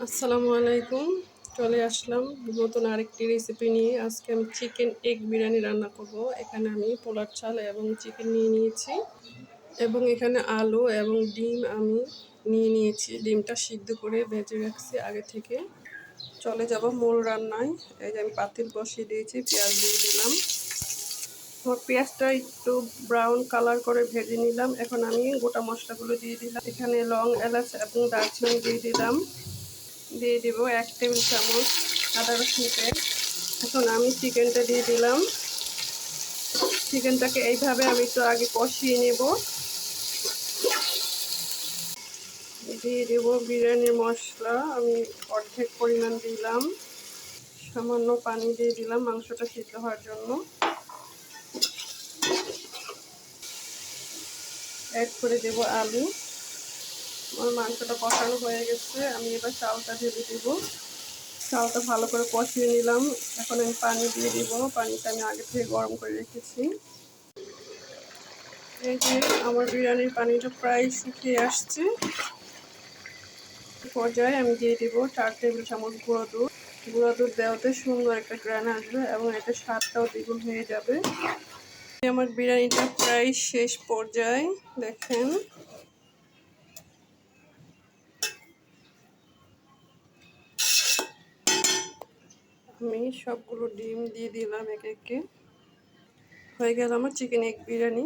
আসসালামু আলাইকুম। চলে আসলাম নতুন আরেকটি রেসিপি নিয়ে। আজকে আমি চিকেন এগ বিরিয়ানি রান্না করব। এখানে আমি পোলার চাল এবং চিকেন নিয়ে নিয়েছি এবং এখানে আলু এবং ডিম আমি নিয়ে নিয়েছি। ডিমটা সিদ্ধ করে ভেজে রাখছি আগে থেকে। চলে যাব মূল রান্নায়। এই যে আমি পাতিল বসিয়ে দিয়েছি, পেঁয়াজ দিয়ে দিলাম। আমার পেঁয়াজটা একটু ব্রাউন কালার করে ভেজে নিলাম। এখন আমি গোটা মশলাগুলো দিয়ে দিলাম। এখানে লং, এলাচ এবং দারচিনি দিয়ে দিলাম। দিয়ে দিব 1 টেবিল চামচ আদা রসুন পেস্ট। এখন আমি চিকেনটা দিয়ে দিলাম। চিকেনটাকে এইভাবে আমি একটু আগে কষিয়ে নেব। দিয়ে দেব বিরিয়ানির মশলা, আমি অর্ধেক পরিমাণ দিলাম। সামান্য পানি দিয়ে দিলাম মাংসটা সিদ্ধ হওয়ার জন্য। অ্যাড করে দেব আলু। আমার মাংসটা কষানো হয়ে গেছে, আমি এবার চালটা ঢেলে দেব। চালটা ভালো করে কষিয়ে নিলাম। এখন আমি পানি দিয়ে দিব। পানিটা আমি আগে থেকে গরম করে রেখেছি। এই যে আমার বিরিয়ানির পানিটা প্রায় শুকিয়ে আসছে। পর্যায়ে আমি দিয়ে দিব 4 টেবিল চামচ গুঁড়ো দুধ। গুঁড়ো দুধ দেওয়াতে সুন্দর একটা গ্রান আসবে এবং এটা স্বাদটাও দ্বিগুণ হয়ে যাবে। আমার বিরিয়ানিটা প্রায় শেষ পর্যায়ে, দেখেন। আমি সবগুলো ডিম দিয়ে দিলাম একে একে। হয়ে গেল আমার চিকেন এগ বিরিয়ানি।